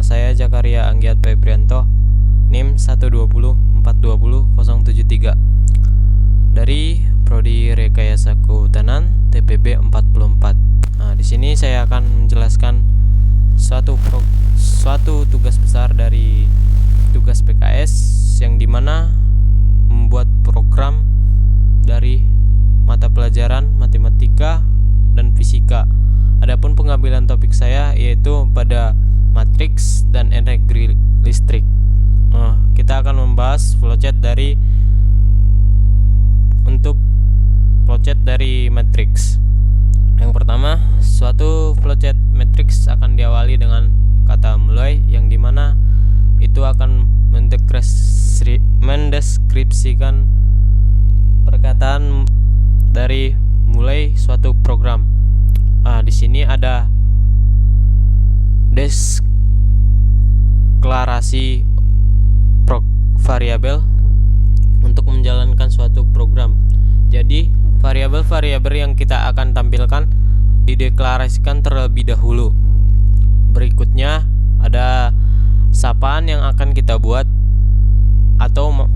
saya Zakaria Anggiat Febrianto, NIM 120420073 dari Prodi Rekayasa Kehutanan TPB 44. Nah, di sini saya akan menjelaskan suatu tugas besar dari tugas PKS yang dimana membuat program dari mata pelajaran matematika dan fisika. Adapun pengambilan topik saya yaitu pada matriks dan energi listrik. Kita akan membahas flowchart dari matriks. Yang pertama, suatu flowchart matriks akan diawali dengan kata mulai, yang dimana itu akan mendeskripsikan perkataan dari mulai suatu program. Di sini ada deklarasi variabel untuk menjalankan suatu program. Jadi variabel-variabel yang kita akan tampilkan dideklarasikan terlebih dahulu. Berikutnya ada sapaan yang akan kita buat atau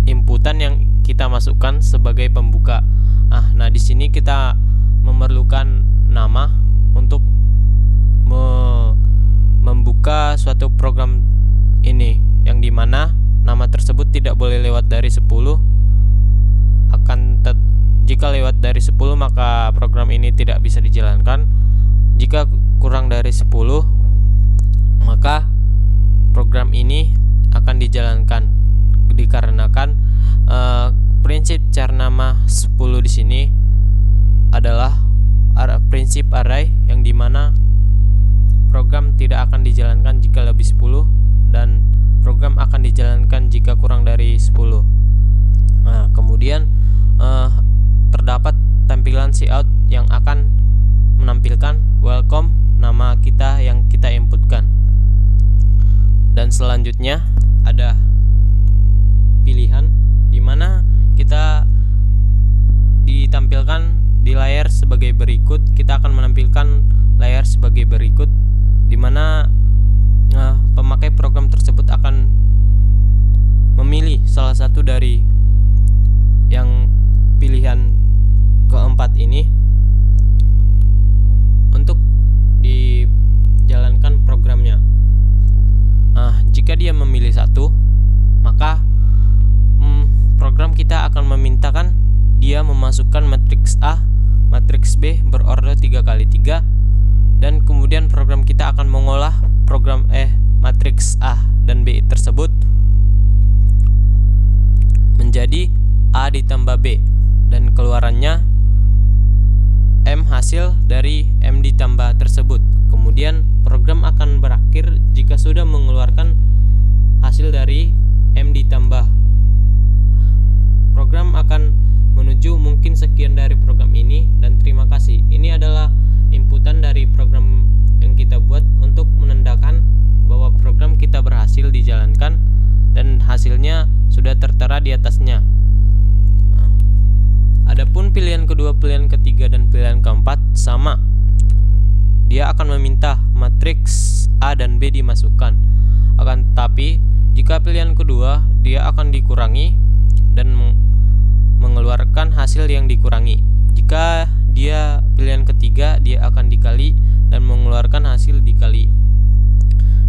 inputan yang kita masukkan sebagai pembuka. Nah di sini kita memerlukan nama untuk membuka suatu program ini, yang dimana nama tersebut tidak boleh lewat dari 10. Jika lewat dari 10 maka program ini tidak bisa dijalankan. Jika kurang dari 10 maka program ini akan dijalankan, dikarenakan prinsip cara nama 10 di sini adalah prinsip array, yang dimana program tidak akan dijalankan jika lebih 10 dan program akan dijalankan jika kurang dari 10. Kemudian terdapat tampilan cout yang akan menampilkan welcome nama kita yang kita inputkan. Dan selanjutnya ada pilihan, di mana kita ditampilkan di layar sebagai berikut. Kita akan menampilkan layar sebagai berikut, di mana pemakai program tersebut akan memilih salah satu dari yang pilihan keempat ini untuk dijalankan programnya. Jika dia memilih satu, maka program kita akan memintakan dia memasukkan matriks A, matriks B berorder 3x3, dan kemudian program kita akan mengolah matriks A dan B tersebut menjadi A ditambah B, dan keluarannya M hasil dari M ditambah tersebut. Kemudian program akan berakhir jika sudah mengeluarkan hasil dari M ditambah. Program akan menuju mungkin sekian dari program ini, dan terima kasih. Ini adalah inputan dari program yang kita buat untuk menandakan bahwa program kita berhasil dijalankan dan hasilnya sudah tertera di atasnya. Adapun pilihan kedua, pilihan ketiga, dan pilihan keempat sama. Dia akan meminta matriks A dan B dimasukkan. Akan tetapi jika pilihan kedua, dia akan dikurangi dan mengeluarkan hasil yang dikurangi. Jika dia pilihan ketiga, dia akan dikali dan mengeluarkan hasil dikali.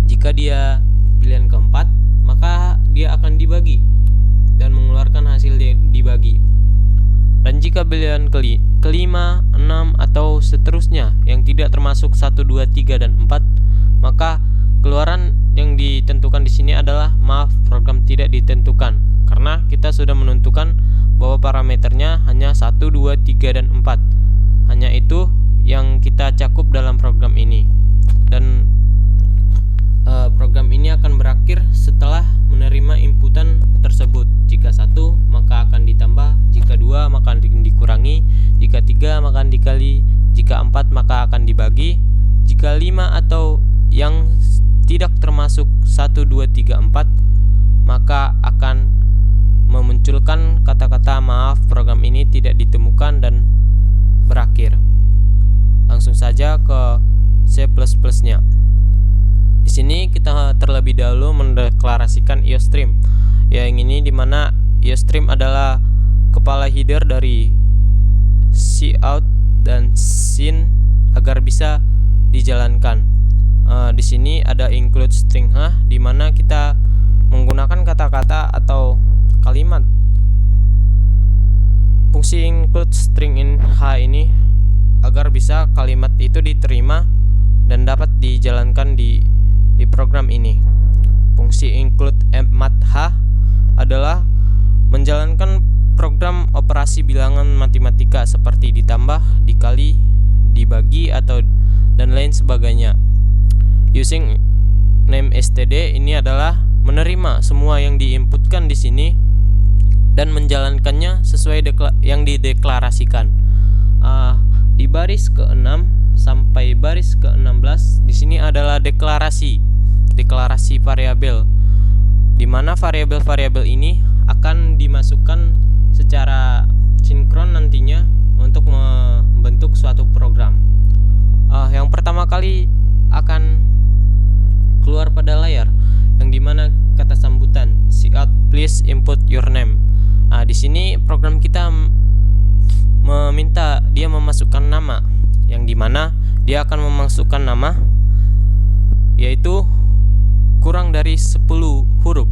Jika dia pilihan keempat, maka dia akan dibagi dan mengeluarkan hasil dibagi. Dan jika pilihan kelima, 6, atau seterusnya yang tidak termasuk 1, 2, 3, dan 4, maka keluaran yang ditentukan di sini adalah program tidak ditentukan, karena kita sudah menentukan bahwa parameternya hanya 1, 2, 3, dan 4. Hanya itu yang kita cakup dalam program ini. Dan program ini akan berakhir setelah menerima inputan tersebut. Jika 1 maka akan ditambah, jika 2 maka akan dikurangi, jika 3 maka akan dikali, jika 4 maka akan dibagi, jika 5 atau yang tidak termasuk 1, 2, 3, 4 maka akan memunculkan kata-kata maaf program ini tidak ditemukan dan berakhir. Langsung saja ke C++-nya. Di sini kita terlebih dahulu mendeklarasikan IOStream. Yang ini dimana IOStream adalah kepala header dari cout dan scene agar bisa dijalankan. Di sini ada include string h, dimana kita menggunakan kata-kata atau kalimat. Fungsi include string in h ini agar bisa kalimat itu diterima dan dapat dijalankan di program ini. Fungsi include mat h adalah menjalankan program operasi bilangan matematika seperti ditambah, dikali, dibagi, atau dan lain sebagainya. Using name std ini adalah menerima semua yang diinputkan di sini dan menjalankannya sesuai yang dideklarasikan. Di baris ke-6 sampai baris ke-16 di sini adalah deklarasi variabel, di mana variabel-variabel ini akan dimasukkan secara sinkron nantinya untuk membentuk suatu program. Yang pertama kali akan keluar pada layar, yang dimana kata sambutan cout please input your name. Di sini program kita meminta dia memasukkan nama, yang dimana dia akan memasukkan nama yaitu kurang dari 10 huruf.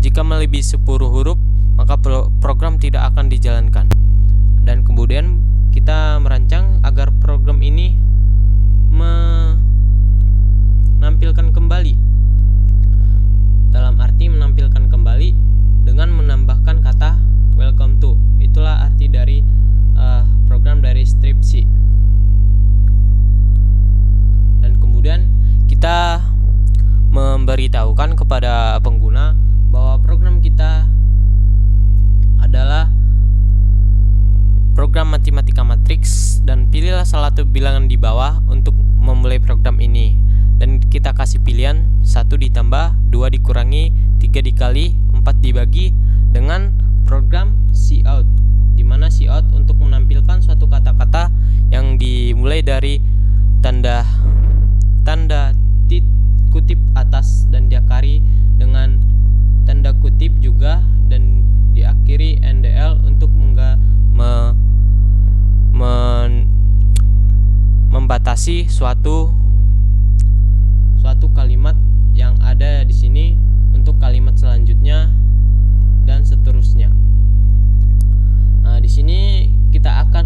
Jika melebihi 10 huruf, maka program tidak akan dijalankan. Dan kemudian kita merancang agar program ini menampilkan kembali. Dalam arti menampilkan kembali dengan menambahkan kata welcome to. Itulah arti dari program dari strip C. Dan kemudian kita memberitahukan kepada pengguna bahwa program kita adalah program matematika matriks, dan pilihlah salah satu bilangan di bawah untuk memulai program ini. Dan kita kasih pilihan 1 ditambah, 2 dikurangi, 3 dikali, 4 dibagi dengan program cout, di mana cout untuk menampilkan suatu kata-kata yang dimulai dari tanda kutip atas dan diakhiri dengan tanda kutip juga, dan diakhiri ndl untuk membatasi suatu kalimat yang ada di sini untuk kalimat selanjutnya dan seterusnya. Di sini kita akan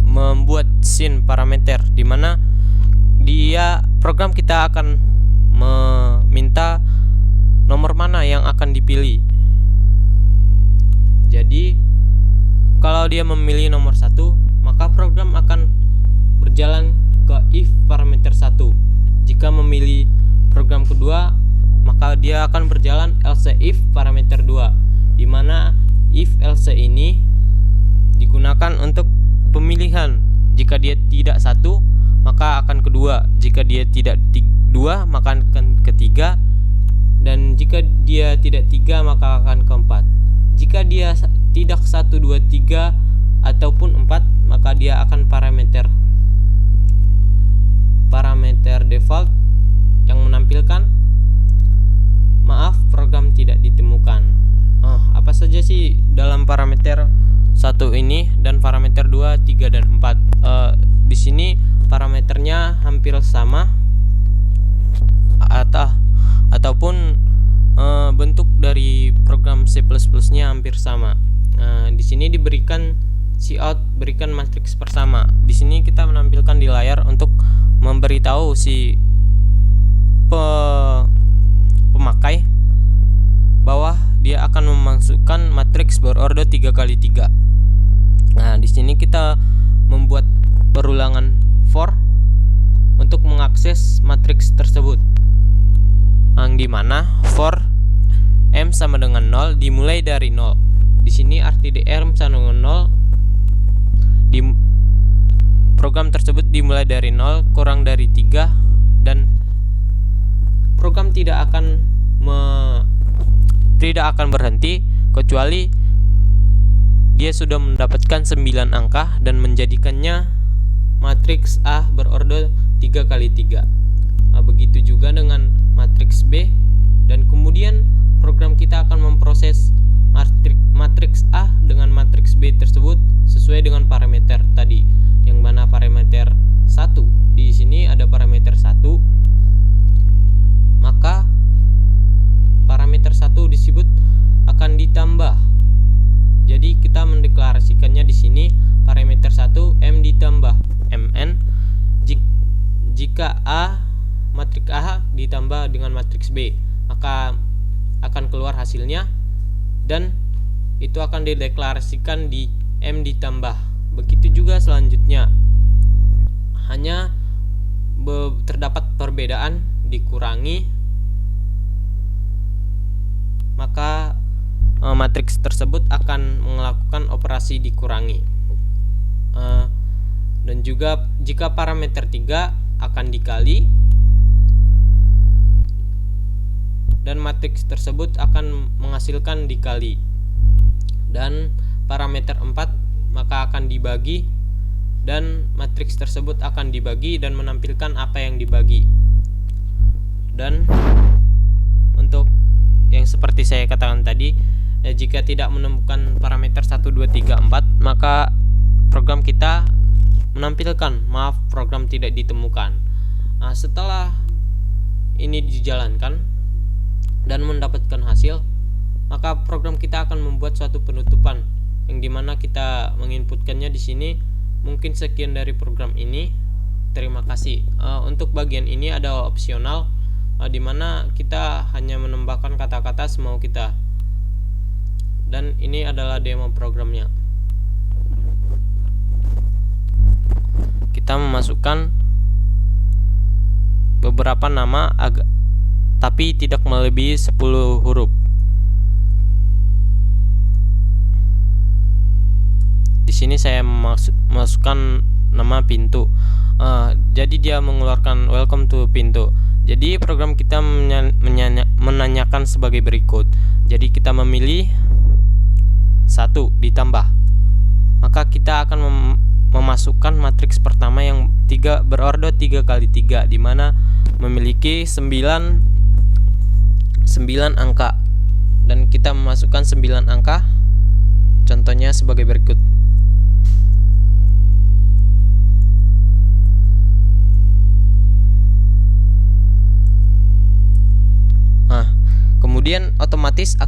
membuat scene parameter, di mana program kita akan meminta nomor mana yang akan dipilih. Jadi kalau dia memilih nomor 1, maka program akan berjalan ke if parameter 1. Jika memilih program kedua, maka dia akan berjalan else if parameter 2, di mana if else ini digunakan untuk pemilihan. Jika dia tidak 1, maka akan kedua. Jika dia tidak 2, maka akan ketiga. Dan jika dia tidak 3, maka akan keempat. Jika dia tidak 1, 2, 3 ataupun 4, maka dia akan parameter default yang menampilkan maaf, program tidak ditemukan. Apa saja sih dalam parameter 1 ini dan parameter 2, 3 dan 4? Di sini parameternya hampir sama ataupun bentuk dari program C++-nya hampir sama. Di sini diberikan cout, berikan matriks persama. Di sini kita menampilkan di layar untuk memberitahu si pemakai bahwa dia akan memasukkan matriks berorder 3x3. Di sini kita membuat perulangan for untuk mengakses matriks tersebut, yang dimana for m sama dengan 0 dimulai dari 0. Di sini arti dr sama dengan 0. Program tersebut dimulai dari 0 kurang dari 3, dan program tidak akan berhenti kecuali dia sudah mendapatkan 9 angka dan menjadikannya matriks A berorder 3x3. Begitu juga dengan matriks B, dan kemudian program kita akan memproses matriks A dengan matriks B tersebut sesuai dengan parameter tadi, yang mana parameter 1. Di sini ada parameter 1, maka parameter 1 disebut akan ditambah. Jadi kita mendeklarasikannya di sini parameter 1 M ditambah Mn jika matriks A ditambah dengan matriks B, maka akan keluar hasilnya, dan itu akan dideklarasikan di M ditambah. Begitu juga selanjutnya, hanya terdapat perbedaan dikurangi, maka matriks tersebut akan melakukan operasi dikurangi. Dan juga jika parameter 3 akan dikali, dan matriks tersebut akan menghasilkan dikali, dan parameter 4 maka akan dibagi, dan matriks tersebut akan dibagi dan menampilkan apa yang dibagi. Dan untuk yang seperti saya katakan tadi, jika tidak menemukan parameter 1, 2, 3, 4, maka program kita menampilkan program tidak ditemukan. Setelah ini dijalankan dan mendapatkan hasil, maka program kita akan membuat suatu penutupan, yang dimana kita menginputkannya di sini. Mungkin sekian dari program ini. Terima kasih. Untuk bagian ini ada opsional, dimana kita hanya menambahkan kata-kata semau kita. Dan ini adalah demo programnya. Kita memasukkan beberapa nama tapi tidak melebihi 10 huruf. Di sini saya masukkan nama pintu. Jadi dia mengeluarkan welcome to pintu. Jadi program kita menanyakan sebagai berikut. Jadi kita memilih 1 ditambah. Maka kita akan memasukkan matriks pertama yang berordo 3 kali 3, di mana memiliki 9 angka, dan kita memasukkan 9 angka. Contohnya sebagai berikut. Kemudian otomatis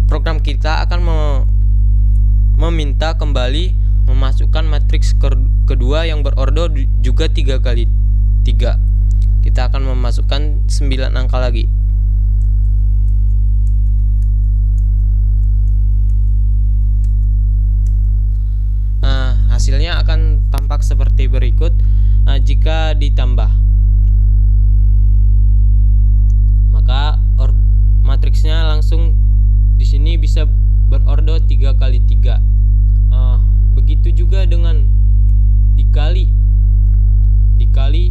program kita akan meminta kembali memasukkan matriks kedua yang berordo juga 3 kali 3. Kita akan memasukkan 9 angka lagi. Hasilnya akan tampak seperti berikut jika ditambah. Maka matriksnya langsung di sini bisa berordo 3 kali 3. Begitu juga dengan dikali,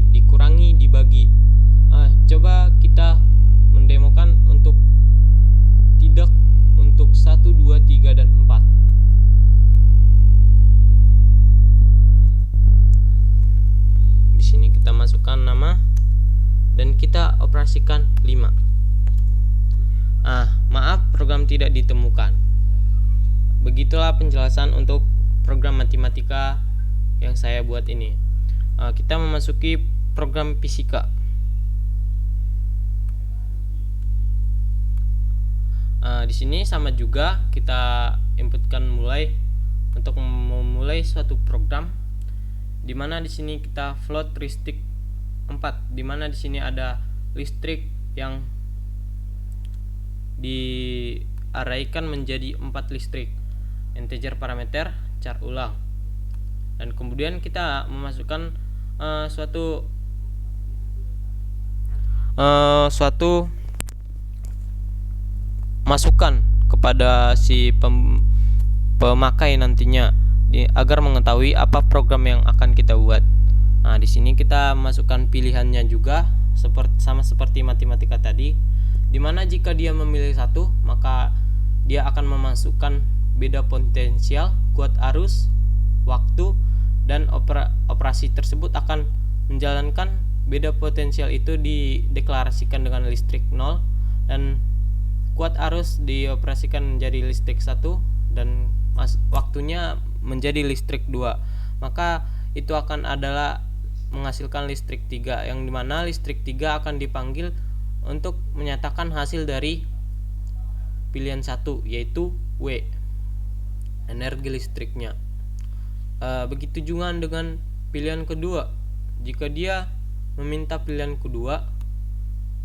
dikurangi, dibagi. Coba kita mendemokan untuk 1, 2, 3, dan 4. Di sini kita masukkan nama dan kita operasikan 5. Maaf, program tidak ditemukan. Begitulah penjelasan untuk program matematika yang saya buat ini. Kita memasuki program fisika. Di sini sama juga, kita inputkan untuk memulai suatu program, di mana di sini kita float listrik 4, di mana di sini ada listrik yang diarraykan menjadi 4 listrik, integer parameter, char ulang. Dan kemudian kita memasukkan suatu masukan kepada si pemakai nantinya agar mengetahui apa program yang akan kita buat. Di sini kita masukkan pilihannya juga sama seperti matematika tadi, dimana jika dia memilih 1, maka dia akan memasukkan beda potensial, kuat arus, waktu, dan operasi tersebut akan menjalankan beda potensial itu dideklarasikan dengan listrik 0 dan kuat arus dioperasikan menjadi listrik 1 dan waktunya menjadi listrik 2, maka itu akan adalah menghasilkan listrik 3, yang dimana listrik 3 akan dipanggil untuk menyatakan hasil dari pilihan 1, yaitu W, energi listriknya. Begitu juga dengan pilihan kedua. Jika dia meminta pilihan kedua,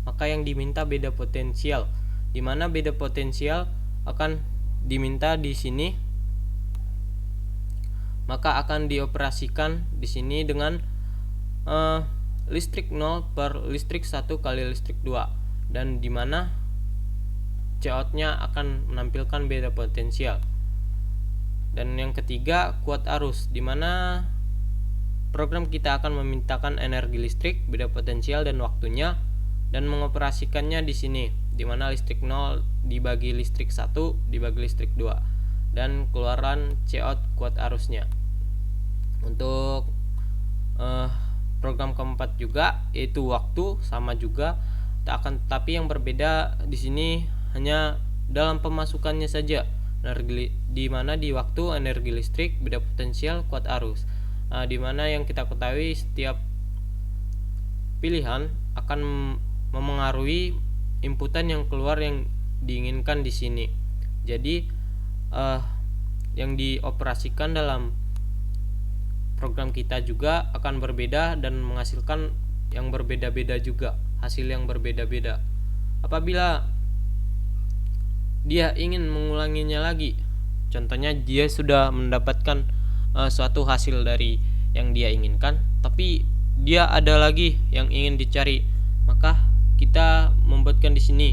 maka yang diminta beda potensial, di mana beda potensial akan diminta di sini, maka akan dioperasikan di sini dengan listrik 0 per listrik 1 kali listrik 2, dan di mana Cout-nya akan menampilkan beda potensial. Dan yang ketiga, kuat arus, di mana program kita akan memintakan energi listrik, beda potensial dan waktunya, dan mengoperasikannya di sini, di mana listrik 0 dibagi listrik 1 dibagi listrik 2, dan keluaran Cout kuat arusnya. Untuk program keempat juga, yaitu waktu, sama juga, tapi yang berbeda di sini hanya dalam pemasukannya saja, di mana di waktu energi listrik, beda potensial, kuat arus. Di mana yang kita ketahui setiap pilihan akan memengaruhi inputan yang keluar yang diinginkan di sini. Jadi yang dioperasikan dalam program kita juga akan berbeda dan menghasilkan yang berbeda-beda juga, hasil yang berbeda-beda. Apabila dia ingin mengulanginya lagi, contohnya dia sudah mendapatkan suatu hasil dari yang dia inginkan, tapi dia ada lagi yang ingin dicari, maka kita membuatkan di sini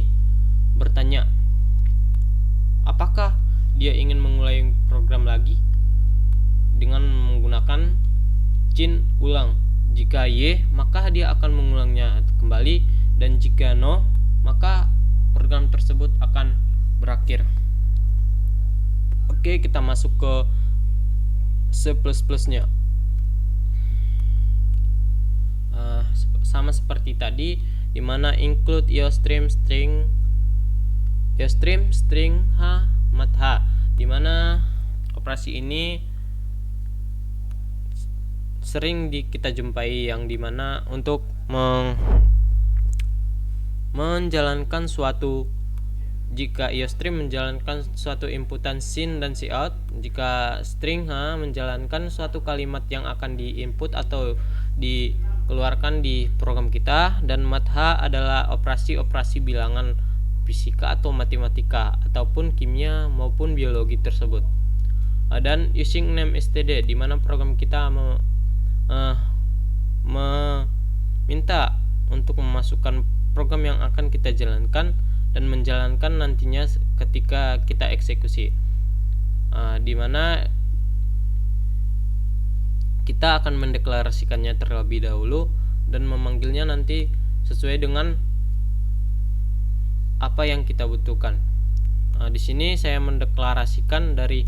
bertanya, apakah dia ingin mengulangi program lagi dengan menggunakan cin ulang. Jika Y, maka dia akan mengulangnya kembali, dan jika no, maka program tersebut akan berakhir. Oke, kita masuk ke C++ nya. Sama seperti tadi, dimana include iostream string h mat h, dimana operasi ini sering kita jumpai, yang dimana untuk menjalankan suatu, jika iostream menjalankan suatu inputan sin dan cout, jika string h menjalankan suatu kalimat yang akan diinput atau dikeluarkan di program kita, dan mat h adalah operasi-operasi bilangan fisika atau matematika ataupun kimia maupun biologi tersebut. Dan using name std, di mana program kita meminta untuk memasukkan program yang akan kita jalankan dan menjalankan nantinya ketika kita eksekusi, di mana kita akan mendeklarasikannya terlebih dahulu dan memanggilnya nanti sesuai dengan apa yang kita butuhkan. Di sini saya mendeklarasikan dari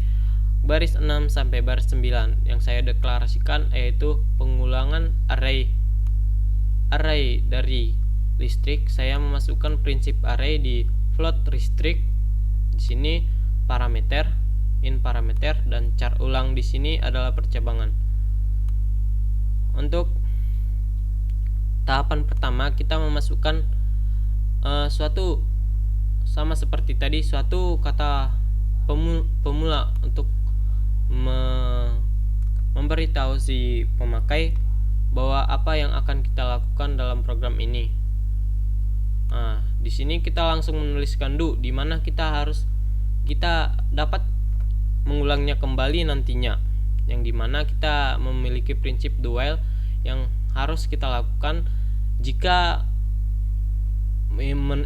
baris 6 sampai baris 9. Yang saya deklarasikan yaitu pengulangan array dari listrik. Saya memasukkan prinsip array di float listrik. Di sini parameter, in parameter, dan char ulang di sini adalah percabangan. Untuk tahapan pertama, kita memasukkan suatu, sama seperti tadi, suatu kata pemula untuk memberitahu si pemakai bahwa apa yang akan kita lakukan dalam program ini. Di sini kita langsung menuliskan do, di mana kita dapat mengulangnya kembali nantinya, yang dimana kita memiliki prinsip do while yang harus kita lakukan jika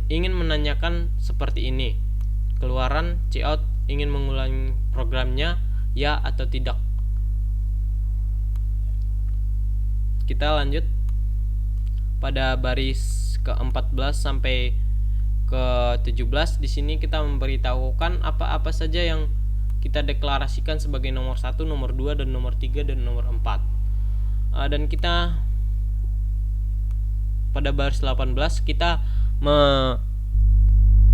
ingin menanyakan seperti ini, keluaran cout ingin mengulangi programnya, ya atau tidak. Kita lanjut pada baris ke-14 sampai ke-17. Di sini kita memberitahukan apa-apa saja yang kita deklarasikan sebagai nomor 1, nomor 2, dan nomor 3, dan nomor 4. Dan kita pada baris 18 kita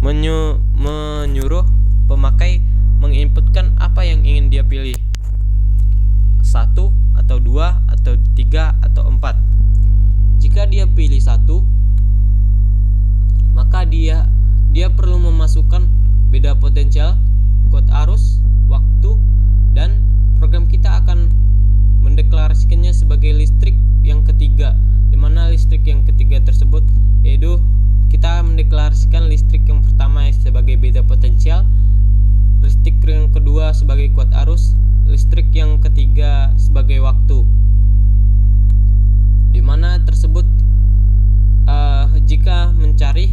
menyuruh pemakai menginputkan apa yang ingin dia pilih, 1 atau 2 atau 3 atau 4. Jika dia pilih 1, maka dia perlu memasukkan beda potensial, kuat arus, waktu, dan program kita akan mendeklarasikannya sebagai listrik yang ketiga, di mana listrik yang ketiga tersebut yaitu kita mendeklarasikan listrik yang pertama sebagai beda potensial, listrik yang kedua sebagai kuat arus, listrik yang ketiga sebagai waktu, di mana tersebut jika mencari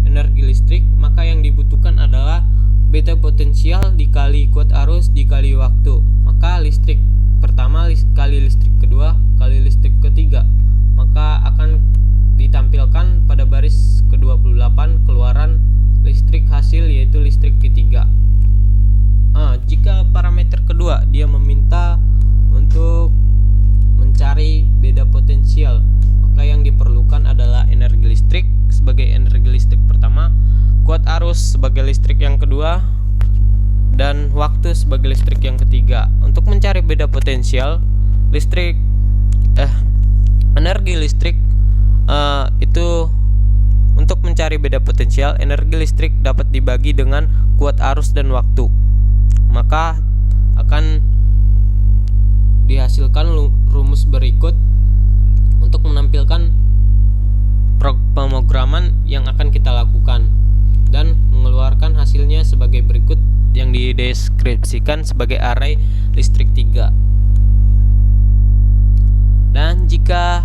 energi listrik, maka yang dibutuhkan adalah beta potensial dikali kuat arus dikali waktu. Maka listrik pertama kali listrik kedua kali listrik ketiga, maka akan ditampilkan pada baris ke-28 keluaran listrik hasil, yaitu listrik ketiga. Jika parameter kedua dia meminta untuk mencari beda potensial, maka yang diperlukan adalah energi listrik sebagai energi listrik pertama, kuat arus sebagai listrik yang kedua, dan waktu sebagai listrik yang ketiga. Untuk mencari beda potensial energi listrik itu untuk mencari beda potensial energi listrik dapat dibagi dengan kuat arus dan waktu. Maka akan dihasilkan rumus berikut untuk menampilkan pemrograman yang akan kita lakukan dan mengeluarkan hasilnya sebagai berikut yang dideskripsikan sebagai array listrik 3. Dan jika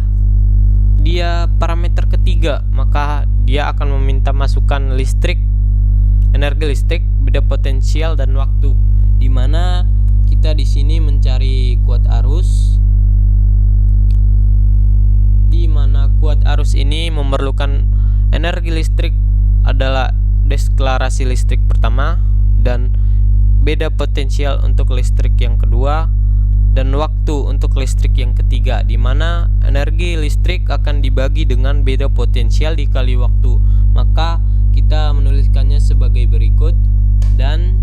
dia parameter ketiga, maka dia akan meminta masukan energi listrik, beda potensial dan waktu, di mana kita di sini mencari kuat arus, di mana kuat arus ini memerlukan energi listrik adalah deklarasi listrik pertama, dan beda potensial untuk listrik yang kedua, dan waktu untuk listrik yang ketiga, di mana energi listrik akan dibagi dengan beda potensial dikali waktu. Maka kita menuliskannya sebagai berikut, dan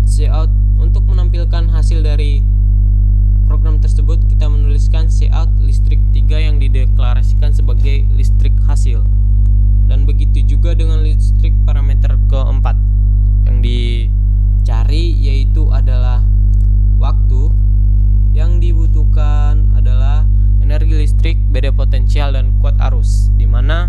Cout untuk menampilkan hasil dari program tersebut kita menuliskan Cout listrik 3 yang dideklarasikan sebagai listrik hasil. Dan begitu juga dengan listrik parameter keempat. Yang dicari yaitu adalah waktu, yang dibutuhkan adalah energi listrik, beda potensial dan kuat arus, di mana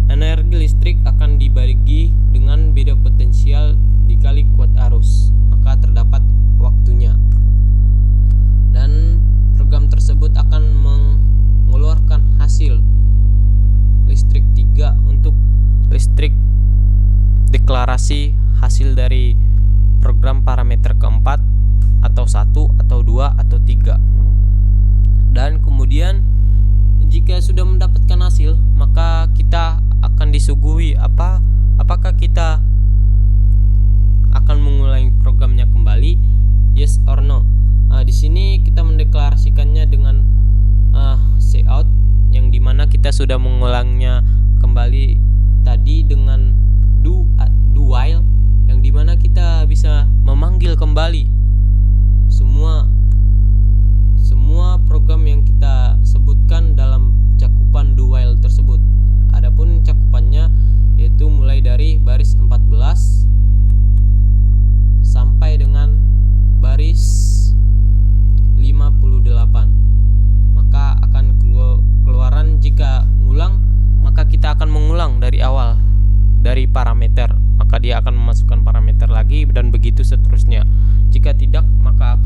energi listrik akan dibagi dengan beda potensial dikali kuat arus, maka terdapat waktunya. Dan program tersebut akan mengeluarkan hasil listrik 3 untuk listrik deklarasi hasil dari program parameter keempat, atau 1 atau 2 atau 3. Dan kemudian jika sudah mendapatkan hasil, maka kita akan disuguhi apakah kita akan mengulangi programnya kembali, yes or no. Di sini kita mendeklarasikannya dengan Cout, yang dimana kita sudah mengulangnya kembali tadi dengan do while, yang dimana kita bisa memanggil kembali semua program yang kita sebutkan dalam cakupan do while tersebut. Adapun cakupannya yaitu mulai dari baris 14 sampai dengan baris 58. Maka akan keluaran jika ngulang, maka kita akan mengulang dari awal dari parameter, maka dia akan memasukkan parameter lagi dan begitu seterusnya. Jika tidak, maka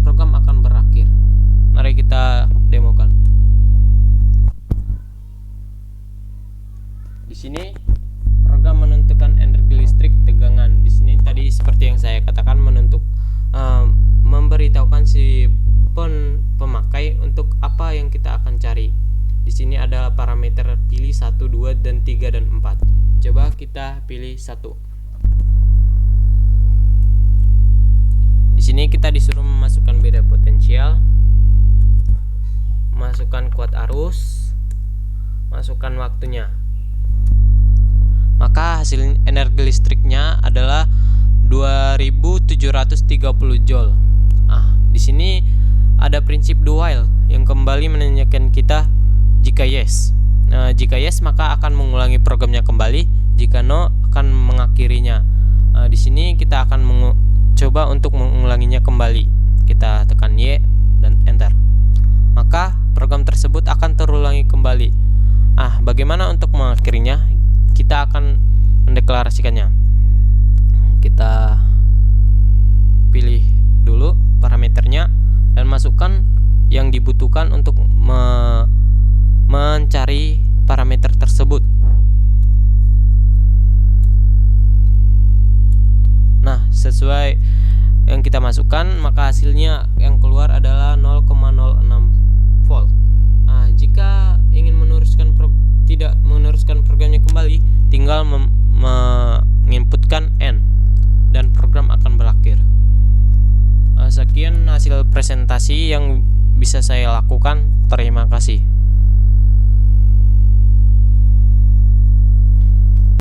program akan berakhir. Mari kita demokan. Di sini program menentukan energi listrik tegangan. Di sini tadi seperti yang saya katakan memberitahukan si pemakai untuk apa yang kita akan cari. Di sini ada parameter pilih 1, 2, dan 3 dan 4. Coba kita pilih 1. Di sini kita disuruh memasukkan beda potensial, masukkan kuat arus, masukkan waktunya. Maka hasil energi listriknya adalah 2730 joule. Di sini ada prinsip do while yang kembali menanyakan kita jika yes. Jika yes maka akan mengulangi programnya kembali, jika no akan mengakhirinya. Di sini kita akan coba untuk mengulanginya kembali. Kita tekan Y dan enter. Maka program tersebut akan terulangi kembali. Bagaimana untuk mengakhirinya? Kita akan mendeklarasikannya. Kita pilih dulu parameternya dan masukkan yang dibutuhkan untuk mencari parameter tersebut. Nah, sesuai yang kita masukkan, maka hasilnya yang keluar adalah 0,06 volt. Jika ingin tidak meneruskan programnya kembali, tinggal menginputkan N dan program akan berakhir. Sekian hasil presentasi yang bisa saya lakukan. Terima kasih.